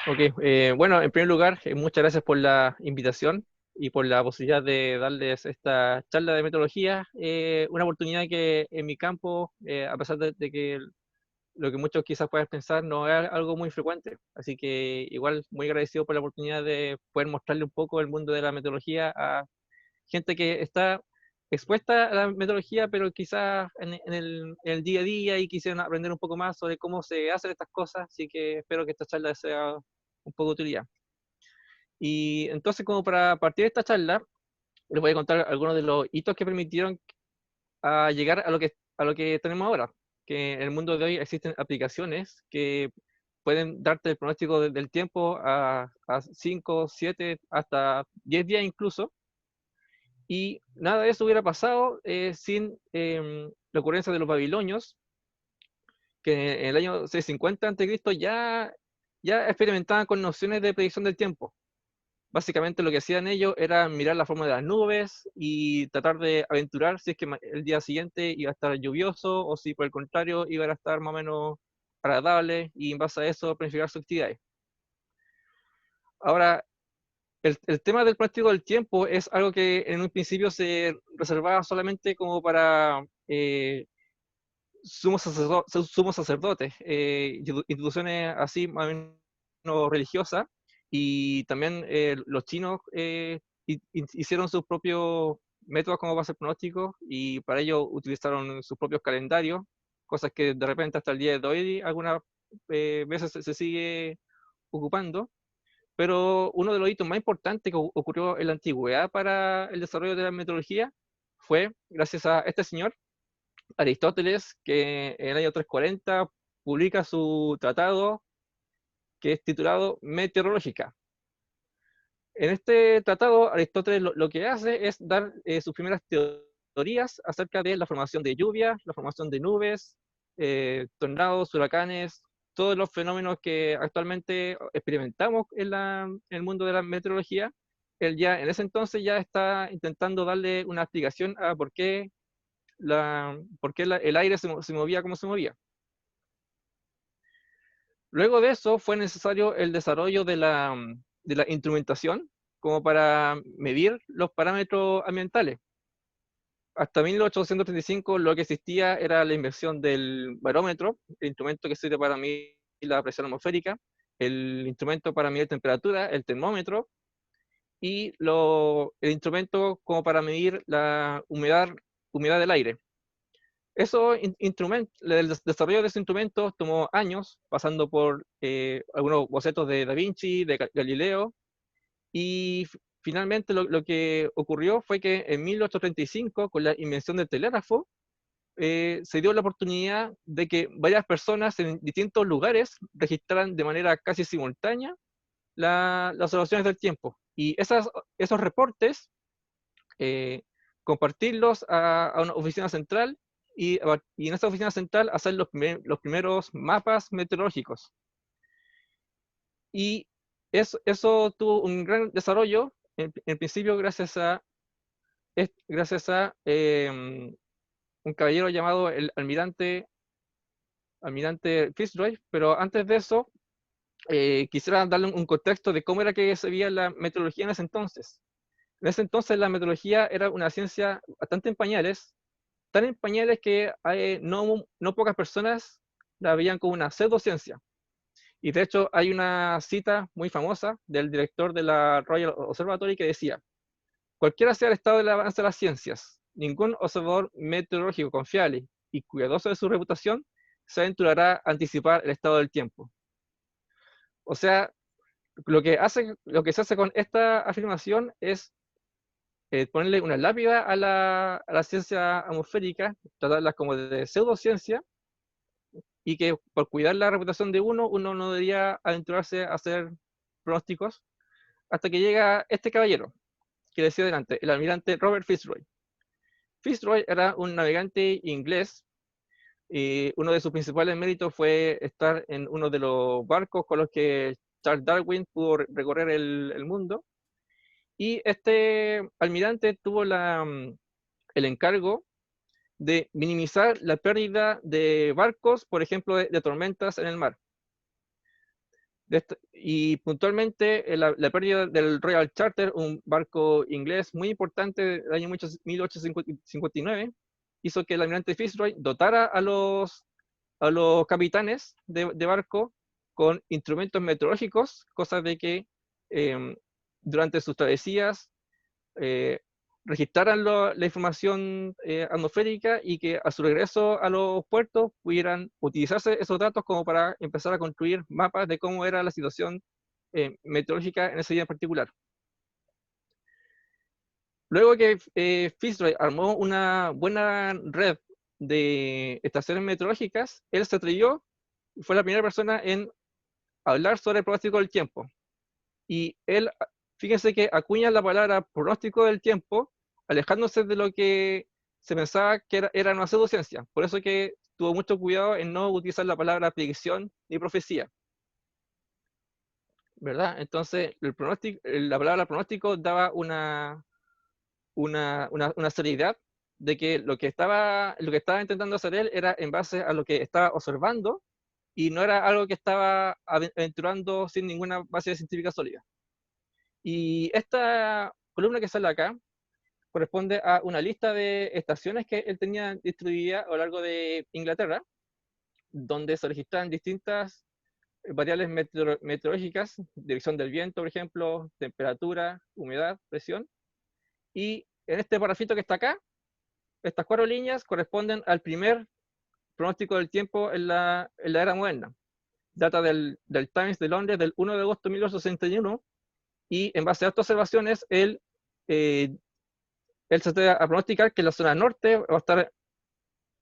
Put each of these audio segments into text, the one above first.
Ok, bueno, en primer lugar, muchas gracias por la invitación y por la posibilidad de darles esta charla de metodología, una oportunidad que en mi campo, a pesar de que lo que muchos quizás puedan pensar no es algo muy frecuente, así que igual muy agradecido por la oportunidad de poder mostrarle un poco el mundo de la metodología a gente que está expuesta a la metodología, pero quizás en el día a día y quisieran aprender un poco más sobre cómo se hacen estas cosas, así que espero que esta charla sea un poco de utilidad. Y entonces, como para partir de esta charla, les voy a contar algunos de los hitos que permitieron llegar a lo que tenemos ahora, que en el mundo de hoy existen aplicaciones que pueden darte el pronóstico del tiempo a 5, 7, hasta 10 días incluso, y nada de eso hubiera pasado sin la ocurrencia de los babilonios, que en el año 650 a.C. ya experimentaban con nociones de predicción del tiempo. Básicamente lo que hacían ellos era mirar la forma de las nubes y tratar de aventurar si es que el día siguiente iba a estar lluvioso o si por el contrario iba a estar más o menos agradable, y en base a eso planificar sus actividades. Ahora, el tema del pronóstico del tiempo es algo que en un principio se reservaba solamente como para sumos sacerdotes, instituciones así más o menos religiosas, y también los chinos hicieron sus propios métodos como para hacer pronósticos, y para ello utilizaron sus propios calendarios, cosas que de repente hasta el día de hoy algunas veces se sigue ocupando. Pero uno de los hitos más importantes que ocurrió en la antigüedad para el desarrollo de la metodología fue gracias a este señor, Aristóteles, que en el año 340 publica su tratado que es titulado Meteorológica. En este tratado, Aristóteles lo que hace es dar sus primeras teorías acerca de la formación de lluvias, la formación de nubes, tornados, huracanes, todos los fenómenos que actualmente experimentamos en el mundo de la meteorología. Él ya en ese entonces ya está intentando darle una explicación a por qué el aire se movía como se movía. Luego de eso fue necesario el desarrollo de la instrumentación como para medir los parámetros ambientales. Hasta 1835 lo que existía era la invención del barómetro, el instrumento que sirve para medir la presión atmosférica, el instrumento para medir temperatura, el termómetro, y el instrumento como para medir la humedad del aire. El desarrollo de ese instrumento tomó años, pasando por algunos bocetos de Da Vinci, de Galileo, y finalmente lo que ocurrió fue que en 1835, con la invención del telégrafo, se dio la oportunidad de que varias personas en distintos lugares registraran de manera casi simultánea las observaciones del tiempo. Y esos reportes, eh, compartirlos a una oficina central, y en esa oficina central hacer los primeros mapas meteorológicos. Y eso tuvo un gran desarrollo, en principio gracias a un caballero llamado el almirante Fitzroy, pero antes de eso quisiera darle un contexto de cómo era que se veía la meteorología en ese entonces. En ese entonces la meteorología era una ciencia bastante en pañales, tan en pañales que no pocas personas la veían como una pseudociencia. Y de hecho hay una cita muy famosa del director de la Royal Observatory que decía: cualquiera sea el estado del avance de las ciencias, ningún observador meteorológico confiable y cuidadoso de su reputación se aventurará a anticipar el estado del tiempo. O sea, lo que se hace con esta afirmación es ponerle una lápida a la ciencia atmosférica, tratarla como de pseudociencia, y que por cuidar la reputación de uno no debería aventurarse a hacer pronósticos, hasta que llega este caballero, que decía delante, el almirante Robert Fitzroy. Fitzroy era un navegante inglés, y uno de sus principales méritos fue estar en uno de los barcos con los que Charles Darwin pudo recorrer el mundo. Y este almirante tuvo el encargo de minimizar la pérdida de barcos, por ejemplo, de tormentas en el mar. Y puntualmente la pérdida del Royal Charter, un barco inglés muy importante del año 1859, hizo que el almirante Fitzroy dotara a los capitanes de barco con instrumentos meteorológicos, cosa de que eh, durante sus travesías eh, registraran la información atmosférica y que a su regreso a los puertos pudieran utilizarse esos datos como para empezar a construir mapas de cómo era la situación meteorológica en ese día en particular. Luego que Fitzroy armó una buena red de estaciones meteorológicas, él se atrevió y fue la primera persona en hablar sobre el pronóstico del tiempo. Y él, fíjense que acuña la palabra pronóstico del tiempo, alejándose de lo que se pensaba que era una pseudociencia. Por eso que tuvo mucho cuidado en no utilizar la palabra predicción ni profecía, ¿verdad? Entonces, la palabra pronóstico daba una seriedad de que lo que estaba intentando hacer él era en base a lo que estaba observando y no era algo que estaba aventurando sin ninguna base científica sólida. Y esta columna que sale acá corresponde a una lista de estaciones que él tenía distribuidas a lo largo de Inglaterra, donde se registran distintas variables meteorológicas, dirección del viento, por ejemplo, temperatura, humedad, presión. Y en este parrafito que está acá, estas 4 líneas corresponden al primer pronóstico del tiempo en la era moderna. Data del Times de Londres del 1 de agosto de 1861, y en base a estas observaciones, eh, él se atreve a pronosticar que la zona norte va a estar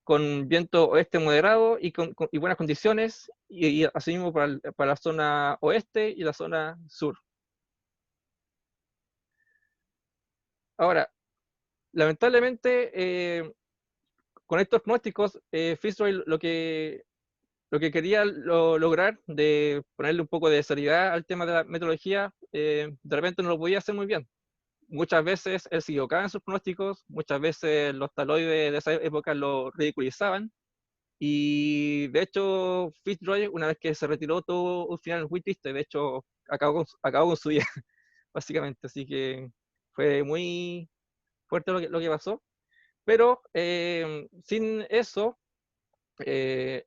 con viento oeste moderado y buenas condiciones, y así mismo para la zona oeste y la zona sur. Ahora, lamentablemente, con estos pronósticos, Fitzroy lo que quería lograr de ponerle un poco de seriedad al tema de la meteorología, de repente no lo podía hacer muy bien. Muchas veces él se equivocaba en sus pronósticos, muchas veces los taloides de esa época lo ridiculizaban, y de hecho Fitzroy, una vez que se retiró, tuvo un final muy triste. De hecho acabó con su vida, básicamente, así que fue muy fuerte lo que pasó. Pero sin eso, eh,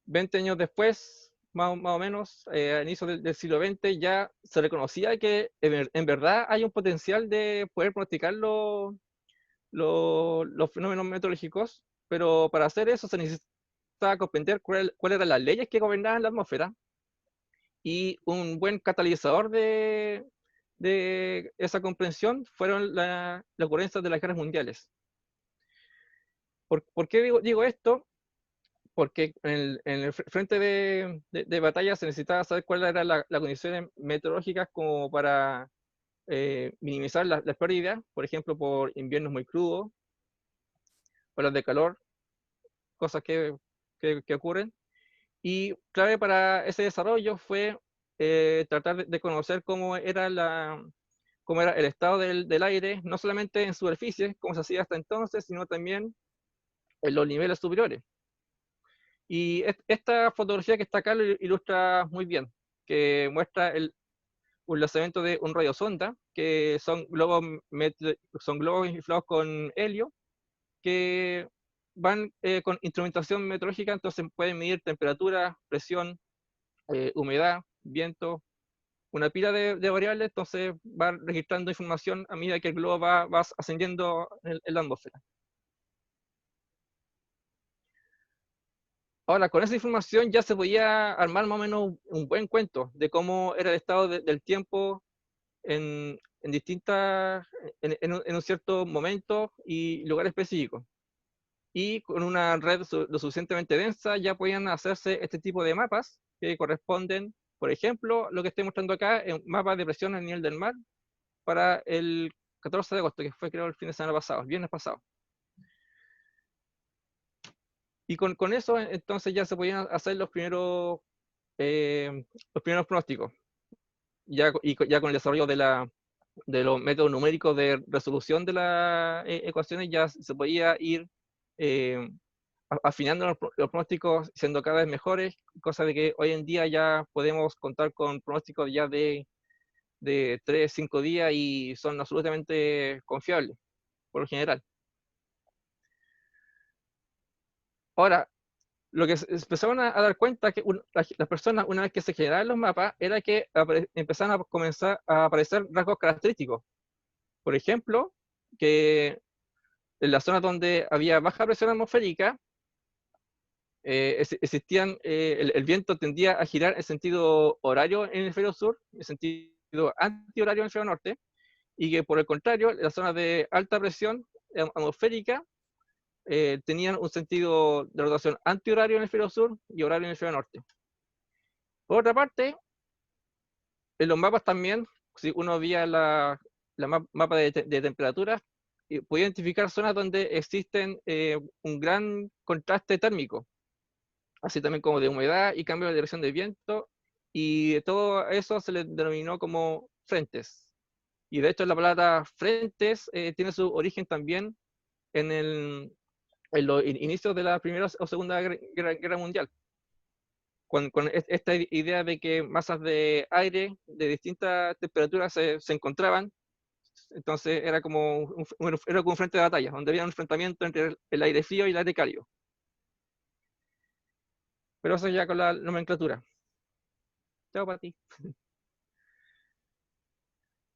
20 años después, más o menos, a inicios del siglo XX, ya se reconocía que en verdad hay un potencial de poder pronosticar los fenómenos meteorológicos, pero para hacer eso se necesitaba comprender cuáles eran las leyes que gobernaban la atmósfera, y un buen catalizador de esa comprensión fueron la ocurrencia de las guerras mundiales. ¿Por qué digo esto? Porque en el frente de batalla se necesitaba saber cuáles eran las condiciones meteorológicas como para minimizar las pérdidas, por ejemplo, por inviernos muy crudos, olas de calor, cosas que ocurren. Y clave para ese desarrollo fue tratar de conocer cómo era el estado del aire, no solamente en superficie, como se hacía hasta entonces, sino también en los niveles superiores. Y esta fotografía que está acá lo ilustra muy bien, que muestra un lanzamiento de un radiosonda, que son globos inflados con helio, que van con instrumentación meteorológica, entonces pueden medir temperatura, presión, humedad, viento, una pila de variables, entonces va registrando información a medida que el globo va ascendiendo en la atmósfera. Ahora, con esa información ya se podía armar más o menos un buen cuento de cómo era el estado del tiempo en distintas, en un cierto momento y lugar específico. Y con una red lo suficientemente densa ya podían hacerse este tipo de mapas que corresponden, por ejemplo, lo que estoy mostrando acá, en mapas de presión a nivel del mar para el 14 de agosto, que fue creo el fin de semana pasado, el viernes pasado. Y con eso entonces ya se podían hacer los primeros pronósticos. Ya con el desarrollo de los métodos numéricos de resolución de las ecuaciones, ya se podía ir afinando los pronósticos, siendo cada vez mejores, cosa de que hoy en día ya podemos contar con pronósticos ya de 3, 5 días y son absolutamente confiables, por lo general. Ahora, lo que se empezaron a dar cuenta que las personas, una vez que se generaban los mapas, era que empezaban a comenzar a aparecer rasgos característicos. Por ejemplo, que en las zonas donde había baja presión atmosférica, existían, el viento tendía a girar en sentido horario en el hemisferio sur, en sentido antihorario en el hemisferio norte, y que por el contrario, las zonas de alta presión atmosférica tenían un sentido de rotación antihorario en el hemisferio sur y horario en el hemisferio norte. Por otra parte, en los mapas también, si uno veía la mapa de temperaturas, podía identificar zonas donde existen un gran contraste térmico, así también como de humedad y cambio de dirección del viento, y todo eso se le denominó como frentes. Y de hecho la palabra frentes tiene su origen también en los inicios de la Primera o Segunda Guerra Mundial, con esta idea de que masas de aire de distintas temperaturas se encontraban. Entonces era como un frente de batalla, donde había un enfrentamiento entre el aire frío y el aire cálido. Pero eso ya con la nomenclatura. Chao para ti.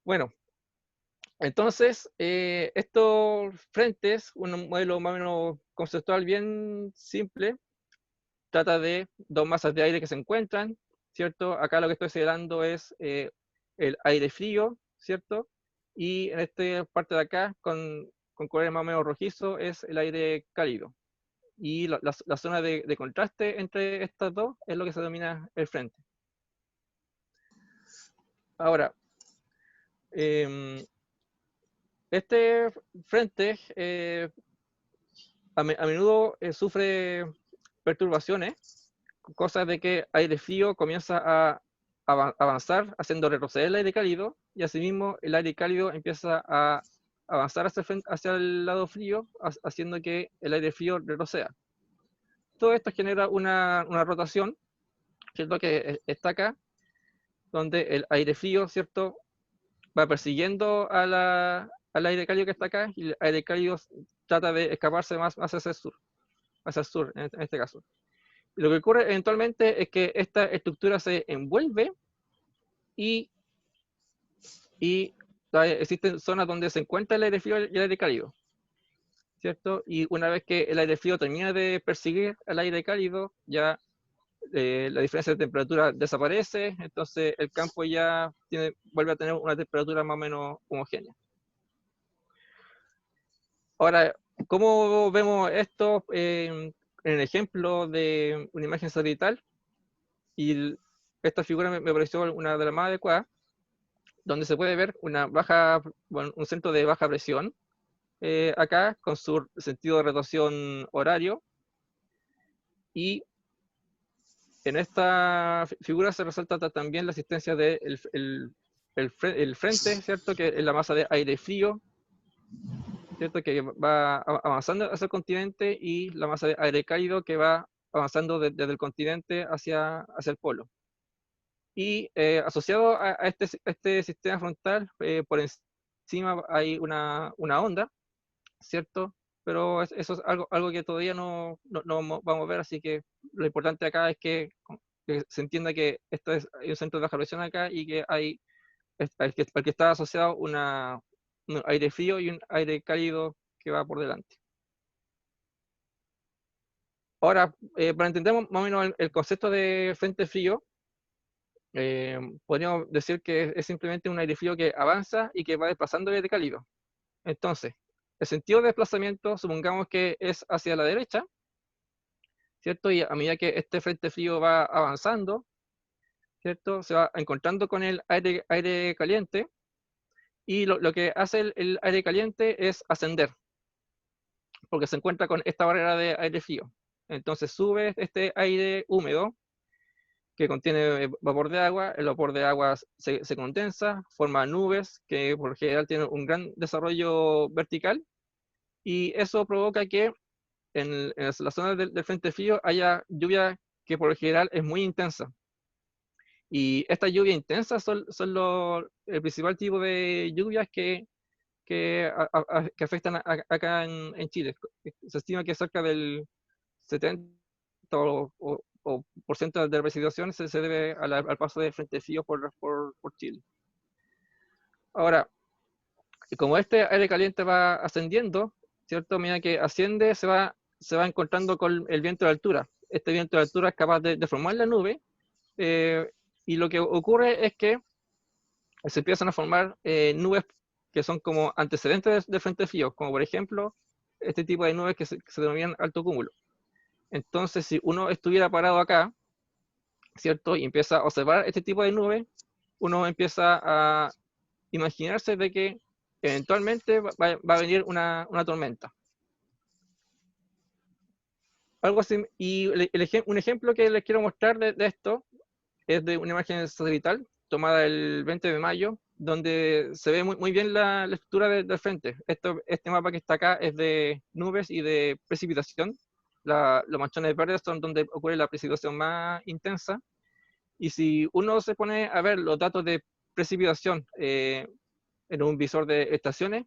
Bueno, entonces estos frentes, un modelo más o menos conceptual bien simple, trata de dos masas de aire que se encuentran, ¿cierto? Acá lo que estoy señalando es el aire frío, ¿cierto? Y en esta parte de acá, con color más o menos rojizo, es el aire cálido. Y la zona de contraste entre estas dos es lo que se denomina el frente. Ahora, este frente a menudo sufre perturbaciones, cosas de que aire frío comienza a avanzar haciendo retroceder el aire cálido y asimismo el aire cálido empieza a avanzar hacia el lado frío, haciendo que el aire frío retroceda. Todo esto genera una rotación, que es lo que está acá, donde el aire frío, ¿cierto?, va persiguiendo al aire cálido que está acá y el aire cálido trata de escaparse más hacia el sur en este caso. Lo que ocurre eventualmente es que esta estructura se envuelve y existen zonas donde se encuentra el aire frío y el aire cálido, ¿cierto? Y una vez que el aire frío termina de perseguir al aire cálido, ya la diferencia de temperatura desaparece, entonces el campo ya vuelve a tener una temperatura más o menos homogénea. Ahora, ¿cómo vemos esto en el ejemplo de una imagen satelital? Y esta figura me pareció una de las más adecuadas, donde se puede ver un centro de baja presión, acá con su sentido de rotación horario, y en esta figura se resalta también la existencia del el frente, ¿cierto?, que es la masa de aire frío, ¿cierto?, que va avanzando hacia el continente, y la masa de aire cálido que va avanzando desde el continente hacia el polo. Y asociado a este sistema frontal, por encima hay una onda, ¿cierto? Pero eso es algo que todavía no vamos a ver, así que lo importante acá es que se entienda que hay un centro de baja presión acá y que hay al que está asociado un aire frío y un aire cálido que va por delante. Ahora, para entender más o menos el concepto de frente frío, podríamos decir que es simplemente un aire frío que avanza y que va desplazando el aire cálido. Entonces, el sentido de desplazamiento, supongamos que es hacia la derecha, ¿cierto? Y a medida que este frente frío va avanzando, ¿cierto?, se va encontrando con el aire caliente, y lo que hace el aire caliente es ascender, porque se encuentra con esta barrera de aire frío. Entonces sube este aire húmedo, que contiene vapor de agua, el vapor de agua se condensa, forma nubes que por lo general tienen un gran desarrollo vertical, y eso provoca que en la zona del frente frío haya lluvia que por lo general es muy intensa. Y estas lluvias intensas son el principal tipo de lluvias que afectan acá en Chile. Se estima que cerca del 70 por ciento de la precipitación se debe al paso de frente frío por Chile. Ahora, como este aire caliente va ascendiendo, ¿cierto? A medida que asciende, se va encontrando con el viento de altura. Este viento de altura es capaz de formar la nube, eh, y lo que ocurre es que se empiezan a formar nubes que son como antecedentes de frente frío, como por ejemplo este tipo de nubes que se denominan alto cúmulo. Entonces, si uno estuviera parado acá, ¿cierto? Y empieza a observar este tipo de nubes, uno empieza a imaginarse de que eventualmente va a venir una tormenta. Algo así, y un ejemplo que les quiero mostrar de esto es de una imagen satelital tomada el 20 de mayo, donde se ve muy bien la estructura del frente. Este mapa que está acá es de nubes y de precipitación. Los manchones verdes son donde ocurre la precipitación más intensa. Y si uno se pone a ver los datos de precipitación en un visor de estaciones,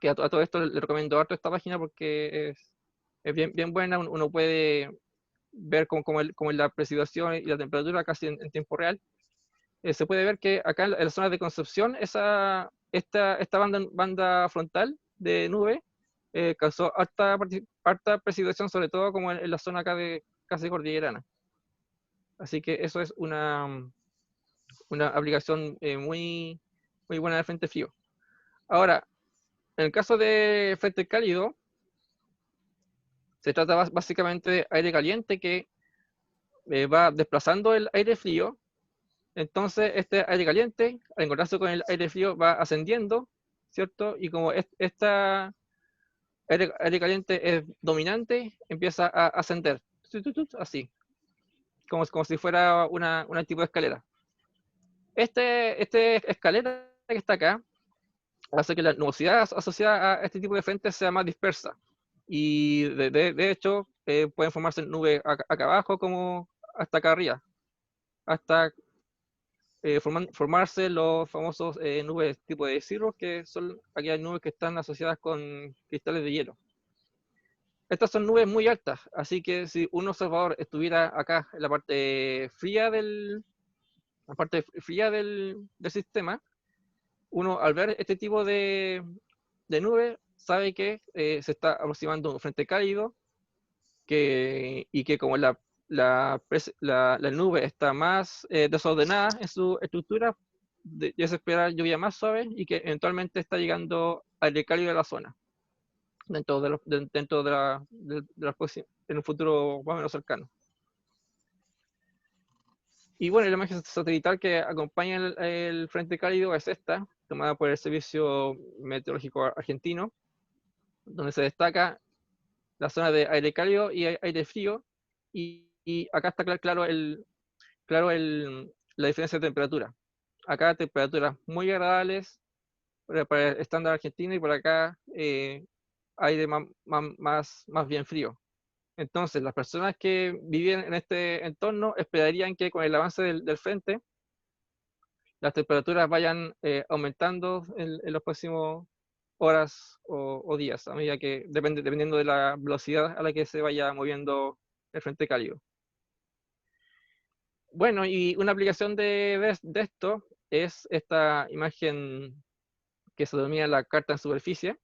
que a todo esto le recomiendo harto esta página porque es bien buena. Uno puede ver cómo es la precipitación y la temperatura casi en tiempo real. Se puede ver que acá en la zona de Concepción, esta banda frontal de nube causó harta precipitación, sobre todo como en la zona acá de casi cordillerana. Así que eso es una aplicación muy buena del frente frío. Ahora, en el caso de frente cálido, se trata básicamente de aire caliente que va desplazando el aire frío. Entonces, este aire caliente, al encontrarse con el aire frío, va ascendiendo, ¿cierto? Y como esta aire caliente es dominante, empieza a ascender, así, como si fuera una tipo de escalera. Este escalera que está acá hace que la nubosidad asociada a este tipo de frentes sea más dispersa. Y de hecho, pueden formarse nubes acá abajo como hasta acá arriba, hasta formarse los famosos nubes tipo de cirros, que son aquellas nubes que están asociadas con cristales de hielo. Estas son nubes muy altas, así que si un observador estuviera acá en la parte fría del sistema, uno al ver este tipo de nube sabe que se está aproximando un frente cálido y que como la nube está más desordenada en su estructura, ya se espera lluvia más suave y que eventualmente está llegando al cálido de la zona, dentro en un futuro más o menos cercano. Y bueno, la imagen satelital que acompaña el frente cálido es esta, tomada por el Servicio Meteorológico Argentino, donde se destaca la zona de aire cálido y aire frío, y acá está la diferencia de temperatura. Acá temperaturas muy agradables para el estándar argentino, y por acá aire más bien frío. Entonces, las personas que viven en este entorno esperarían que con el avance del frente, las temperaturas vayan aumentando en los próximos horas o días, a medida que dependiendo de la velocidad a la que se vaya moviendo el frente cálido. Bueno, y una aplicación de esto es esta imagen que se denomina la carta en superficie,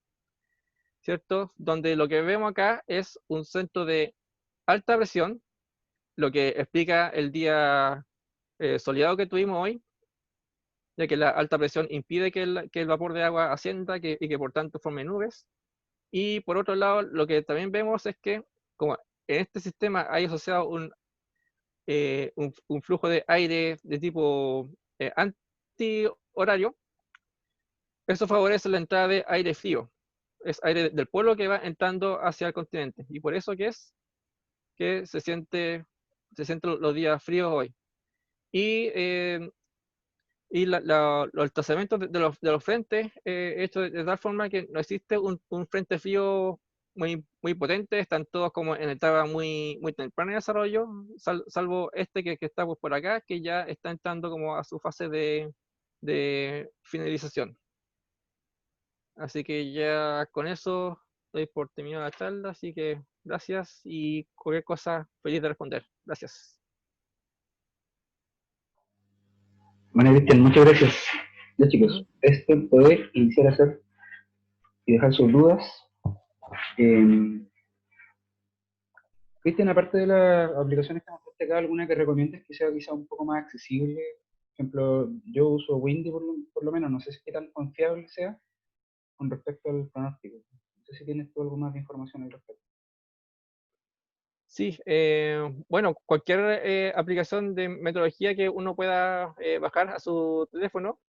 ¿cierto? Donde lo que vemos acá es un centro de alta presión, lo que explica el día soleado que tuvimos hoy, ya que la alta presión impide que el vapor de agua ascienda y que por tanto forme nubes. Y por otro lado, lo que también vemos es que como en este sistema hay asociado un flujo de aire de tipo antihorario, eso favorece la entrada de aire frío. Es aire del polo que va entrando hacia el continente. Y por eso que se sienten los días fríos hoy. Y los desplazamientos de los frentes hechos de tal forma que no existe un frente frío muy potentes, están todos como en etapa muy temprana de desarrollo, salvo este que está por acá, que ya está entrando como a su fase de finalización. Así que ya con eso doy por terminada la charla, así que gracias y cualquier cosa, feliz de responder. Gracias. Bueno, Cristian, muchas gracias. Ya chicos, Ujú. es tiempo de iniciar a hacer y dejar sus dudas. Eh, Cristian, aparte de las aplicaciones que mostraste acá, ¿alguna que recomiendes que sea quizá un poco más accesible? Por ejemplo, yo uso Windy por lo menos, no sé si qué tan confiable sea con respecto al pronóstico. No sé si tienes tú algo más de información al respecto. Sí, bueno, cualquier aplicación de metodología que uno pueda bajar a su teléfono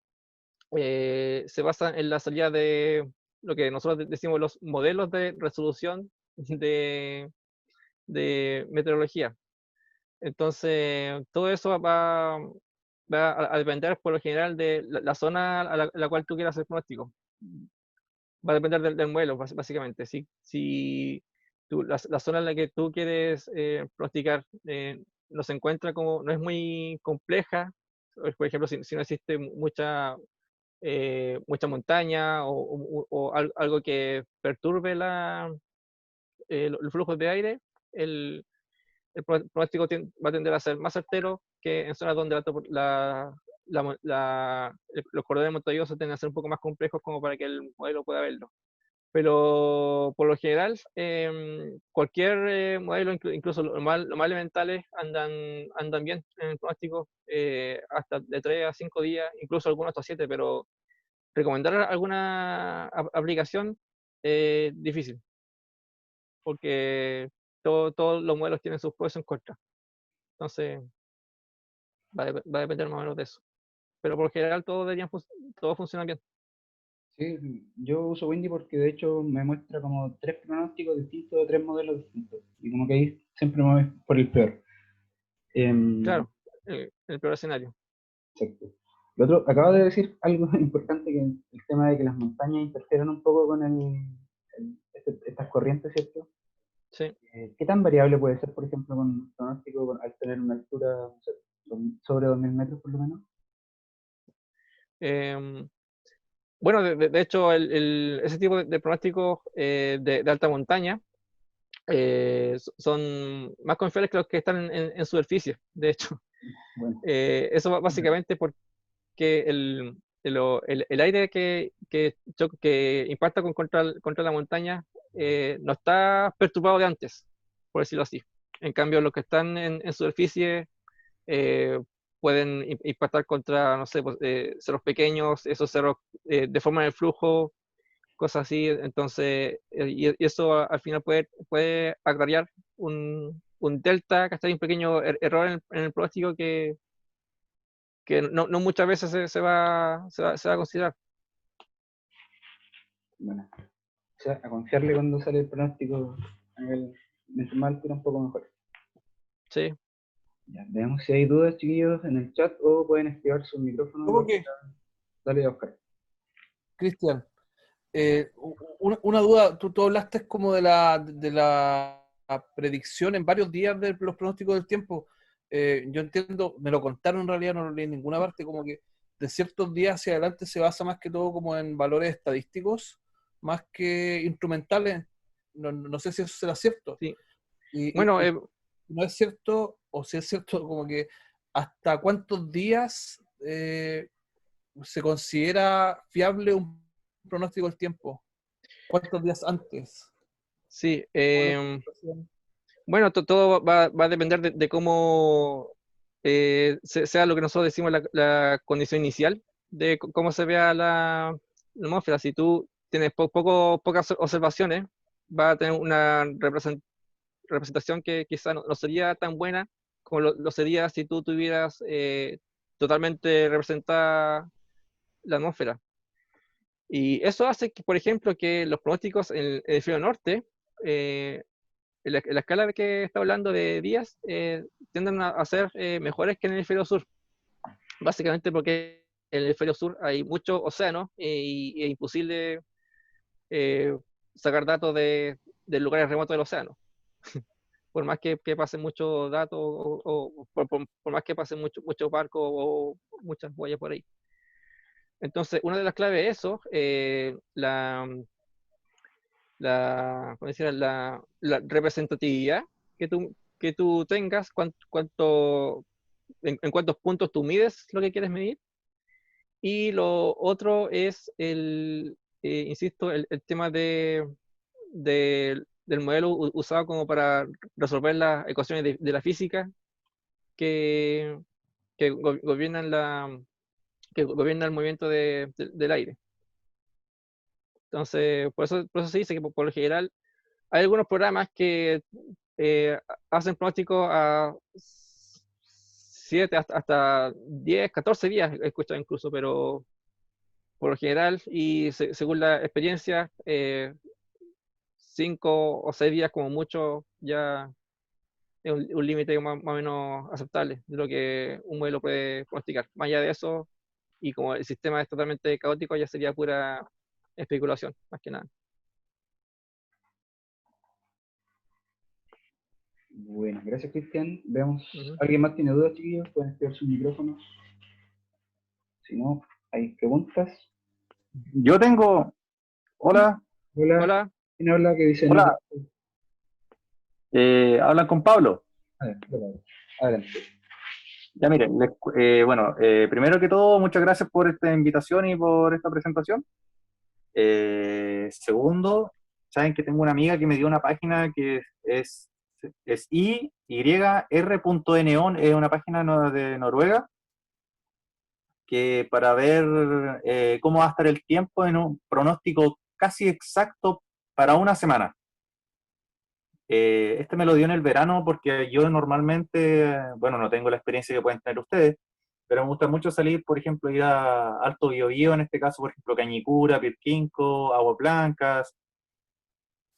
se basa en la salida de lo que nosotros decimos los modelos de resolución de, de meteorología. Entonces, todo eso va a depender por lo general de la zona a la cual tú quieras hacer pronóstico. Va a depender del modelo, básicamente. Si la zona en la que tú quieres pronosticar no se encuentra como, no es muy compleja, por ejemplo, si no existe mucha montaña o algo que perturbe los flujos de aire, el, el pronóstico va a tender a ser más certero que en zonas donde los cordones montañosos tienden a ser un poco más complejos como para que el modelo pueda verlo. Pero por lo general, cualquier modelo, incluso los más elementales, andan bien en el pronóstico, hasta de 3 a 5 días, incluso algunos hasta 7, pero recomendar alguna aplicación difícil, porque todos los modelos tienen sus pros y sus contras. Entonces, va a depender más o menos de eso. Pero por lo general, todo funciona bien. Sí, yo uso Windy porque de hecho me muestra como tres pronósticos distintos de tres modelos distintos. Y como que ahí siempre me voy por el peor. Em, Claro, el peor escenario. Exacto. Lo otro, acaba de decir algo importante, que el tema de que las montañas interfieren un poco con estas corrientes, ¿cierto? Sí. ¿Qué tan variable puede ser, por ejemplo, con un pronóstico al tener una altura, no sé, sobre 2000 metros por lo menos? Em, bueno, de hecho, ese tipo de pronósticos de alta montaña son más confiables que los que están en superficie, de hecho. Bueno, Eso básicamente porque el aire que impacta contra la montaña no está perturbado de antes, por decirlo así. En cambio, los que están en superficie eh, pueden impactar contra, no sé, pues, cerros pequeños, esos cerros deforman el flujo, cosas así. Entonces, y eso al final puede acarrear un delta, que está un pequeño error en el pronóstico que no muchas veces se va a considerar. bueno. O sea, a confiarle cuando sale el pronóstico a nivel, mientras más altura un poco mejor. Sí. Ya, veamos si hay dudas, chiquillos, en el chat o pueden activar su micrófono. ¿Cómo que, Dale, Oscar. Cristian? Una duda, tú hablaste como de la predicción en varios días de los pronósticos del tiempo. Yo entiendo, me lo contaron en realidad, no lo leí en ninguna parte, como que de ciertos días hacia adelante se basa más que todo como en valores estadísticos, más que instrumentales. No sé si eso será cierto. Sí. Y Bueno, no es cierto, o si es cierto, como que hasta cuántos días se considera fiable un pronóstico del tiempo. ¿Cuántos días antes? sí. ¿Cuál es la situación? Bueno, todo va a depender de cómo sea lo que nosotros decimos la condición inicial, de cómo se vea la atmósfera. Si tú tienes pocas observaciones, va a tener una representación que quizá no sería tan buena como lo sería si tú tuvieras totalmente representada la atmósfera. Y eso hace que, por ejemplo, que los pronósticos en el hemisferio norte, eh, en la escala que está hablando de días, tienden a ser mejores que en el hemisferio sur. Básicamente porque en el hemisferio sur hay mucho océano y es imposible eh, sacar datos de lugares remotos del océano. Por más que pasen muchos datos o por más que pasen muchos barcos o muchas huellas por ahí. Entonces, una de las claves de eso, ¿cómo decir? La representatividad que tú tengas, en cuántos puntos tú mides lo que quieres medir. Y lo otro es insisto, el tema del modelo usado como para resolver las ecuaciones de la física que, gobiernan que gobierna el movimiento del aire. Entonces, por eso se dice que por lo general hay algunos programas que hacen pronósticos a 7 hasta 10, 14 días, he escuchado incluso, pero por lo general y según la experiencia, 5 o 6 días como mucho ya es un límite más o menos aceptable de lo que un modelo puede pronosticar. Más allá de eso, y como el sistema es totalmente caótico, ya sería pura especulación, más que nada. Bueno, gracias, Cristian. Veamos, Ujú. ¿alguien más tiene dudas, chiquillos? Pueden activar sus micrófonos. Si no, hay preguntas. Yo tengo, hola, Hola, Hola, ¿quién habla? Que dice no. hola, hablan con Pablo. Adelante. Adelante. Ya miren, bueno, primero que todo, muchas gracias por esta invitación y por esta presentación. Segundo, saben que tengo una amiga que me dio una página que es IYR.neon, es una página de Noruega, que para ver cómo va a estar el tiempo en un pronóstico casi exacto para una semana. Este me lo dio en el verano porque yo normalmente, bueno, no tengo la experiencia que pueden tener ustedes, pero me gusta mucho salir, por ejemplo, ir a Alto Biobío, en este caso, por ejemplo, Cañicura, Pirquinco, Aguas Blancas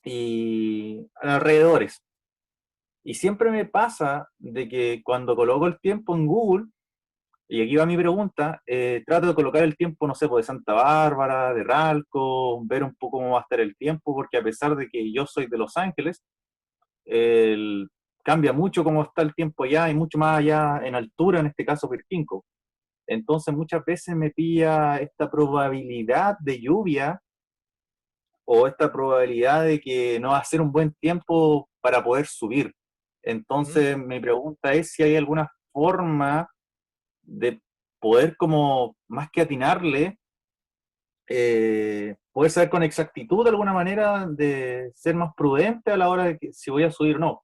y alrededores. Y siempre me pasa de que cuando coloco el tiempo en Google, y aquí va mi pregunta, trato de colocar el tiempo, no sé, pues de Santa Bárbara, de Ralco, ver un poco cómo va a estar el tiempo, porque a pesar de que yo soy de Los Ángeles, el, cambia mucho cómo está el tiempo allá y mucho más allá en altura, en este caso Pirquinco. Entonces muchas veces me pilla esta probabilidad de lluvia o esta probabilidad de que no va a ser un buen tiempo para poder subir. ujú. Entonces mi pregunta es si hay alguna forma de poder como más que atinarle, poder saber con exactitud de alguna manera de ser más prudente a la hora de que si voy a subir o no.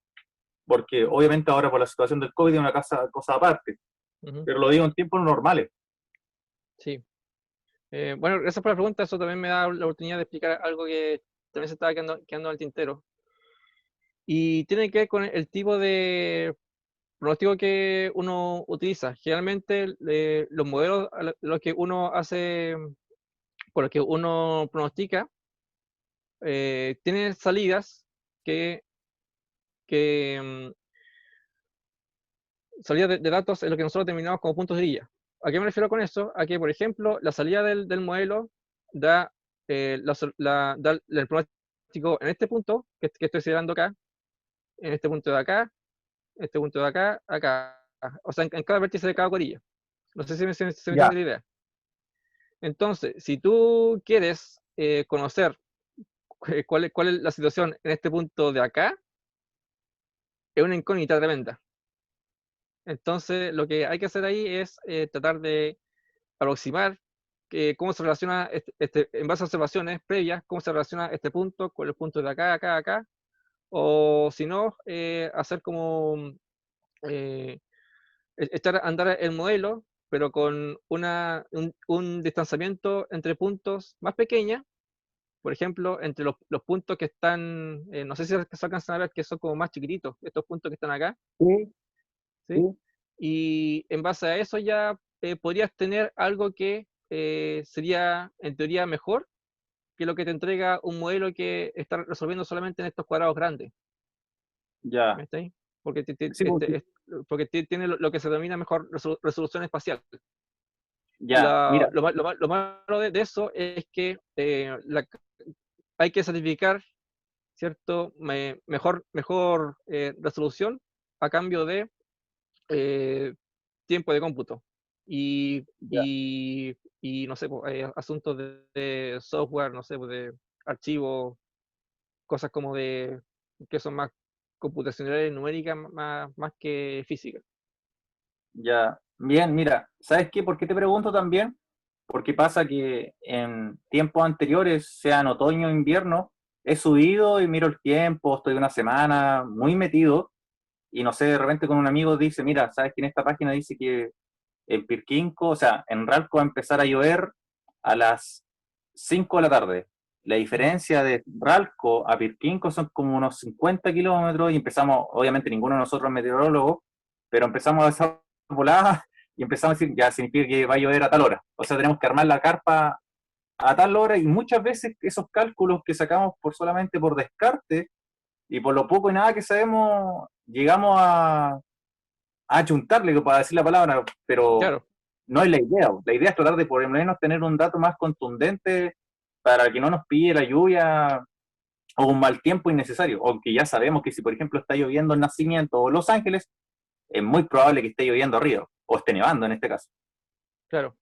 Porque obviamente ahora por la situación del COVID es una cosa aparte, Ujú. pero lo digo en tiempos normales. Sí. Bueno, gracias por la pregunta. Eso también me da la oportunidad de explicar algo que también se estaba quedando al tintero. Y tiene que ver con el tipo de pronóstico que uno utiliza. Generalmente, los modelos los que uno hace, por los que uno pronostica, tienen salidas que salidas de datos en lo que nosotros determinamos como puntos de grilla. ¿A qué me refiero con eso? A que, por ejemplo, la salida del modelo da, da el pronóstico en este punto que estoy señalando acá, en este punto de acá, este punto de acá, acá. O sea, en cada vértice de cada corilla. No sé si se me Ya, entiende la idea. Entonces, si tú quieres conocer cuál es la situación en este punto de acá, es una incógnita tremenda. Entonces, lo que hay que hacer ahí es tratar de aproximar cómo se relaciona, en base a observaciones previas, cómo se relaciona este punto con el punto de acá, acá, acá, o si no, hacer como eh, echar a andar el modelo, pero con un distanciamiento entre puntos más pequeña, por ejemplo, entre los puntos que están, no sé si se alcanzan a ver que son como más chiquititos, estos puntos que están acá, sí, ¿sí? sí. Y en base a eso ya podrías tener algo que sería en teoría mejor que lo que te entrega un modelo que está resolviendo solamente en estos cuadrados grandes. ¿Me Ya, está ahí? Porque, sí, porque, porque tiene lo que se denomina mejor resolución espacial. ya, mira, Lo malo de eso es que hay que sacrificar ¿cierto? Mejor resolución a cambio de tiempo de cómputo. Y, Ya. y no sé, pues, asuntos de software, no sé, pues, de archivos, cosas como de que son más computacionales, numéricas, más que físicas. Ya, bien, mira, ¿sabes qué? ¿Por qué te pregunto también? Porque pasa que en tiempos anteriores, sean otoño o invierno, he subido y miro el tiempo, estoy una semana muy metido y no sé, de repente con un amigo dice, mira, ¿sabes que en esta página dice que en Pirquinco, o sea, en Ralco va a empezar a llover a las 5 de la tarde? La diferencia de Ralco a Pirquinco son como unos 50 kilómetros y empezamos, obviamente ninguno de nosotros es meteorólogo, pero empezamos a esa volada y empezamos a decir, ya significa que va a llover a tal hora. O sea, tenemos que armar la carpa a tal hora y muchas veces esos cálculos que sacamos solamente por descarte y por lo poco y nada que sabemos, llegamos a achuntarle, para decir la palabra, pero Claro, no es la idea. La idea es tratar de por lo menos tener un dato más contundente para que no nos pille la lluvia o un mal tiempo innecesario. Aunque ya sabemos que si, por ejemplo, está lloviendo en Nacimiento o Los Ángeles, es muy probable que esté lloviendo arriba, o esté nevando en este caso. claro.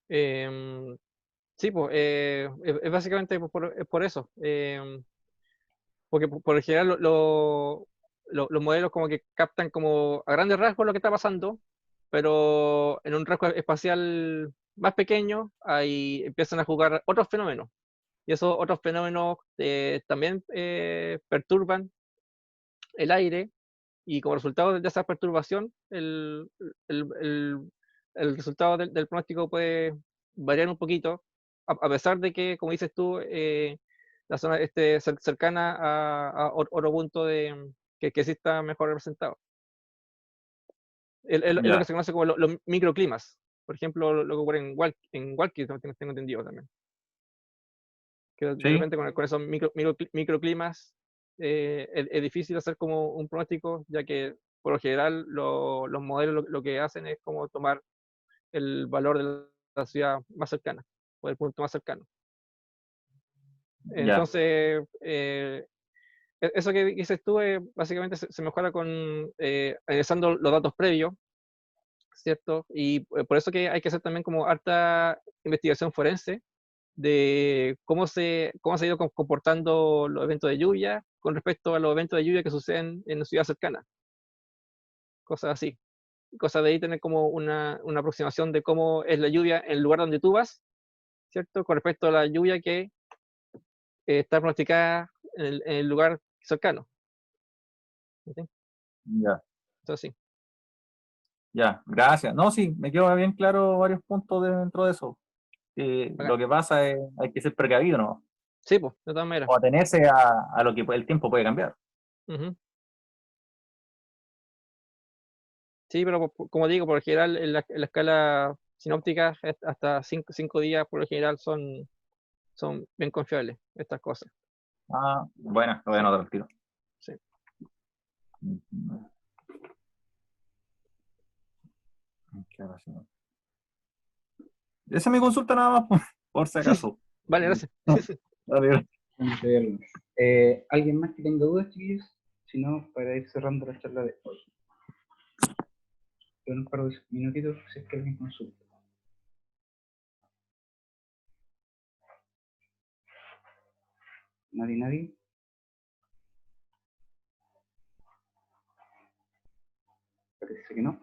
Em, sí, pues, es básicamente es por eso. Porque por lo general los modelos como que captan como a grandes rasgos lo que está pasando, pero en un rasgo espacial más pequeño, ahí empiezan a jugar otros fenómenos. Y esos otros fenómenos también perturban el aire, y como resultado de esa perturbación, el- el- el resultado del pronóstico puede variar un poquito, a pesar de que, como dices tú, la zona cercana a otro punto que sí está mejor representado. Es lo que Ya, se conoce como los microclimas. Por ejemplo, lo que ocurre en Walkie, tengo entendido también. Que de sí, repente con esos microclimas es difícil hacer como un pronóstico, ya que por lo general los modelos lo que hacen es como tomar el valor de la ciudad más cercana, o el punto más cercano. ya, Entonces, eso que dices tú, básicamente se mejora con analizando los datos previos, ¿cierto? Y por eso que hay que hacer también como harta investigación forense de cómo se ha ido comportando los eventos de lluvia con respecto a los eventos de lluvia que suceden en ciudades cercanas, cosas así. Cosas de ahí tener como una aproximación de cómo es la lluvia en el lugar donde tú vas, ¿cierto? Con respecto a la lluvia que está pronosticada en el lugar cercano. ¿Sí? ya, Entonces, sí. ya. Gracias. No, sí, me quedó bien claro varios puntos dentro de eso. Bacán. Lo que pasa es hay que ser precavido, ¿no? Sí, pues, de todas maneras. O atenerse a lo que el tiempo puede cambiar. Ujú. Sí, pero como digo, por lo general en la escala sinóptica, hasta 5 días por lo general son bien confiables estas cosas. Ah, bueno, lo voy a Sí, anotar al tiro. sí. Esa es mi consulta nada más, por si acaso. Vale, gracias. Dale, Bueno, soy alguien. ¿Alguien más que tenga dudas, chiquillos? Si no, para ir cerrando la charla de hoy. En un par de minutitos, si es que alguien consulta. ¿Nadie, nadie? Parece que no.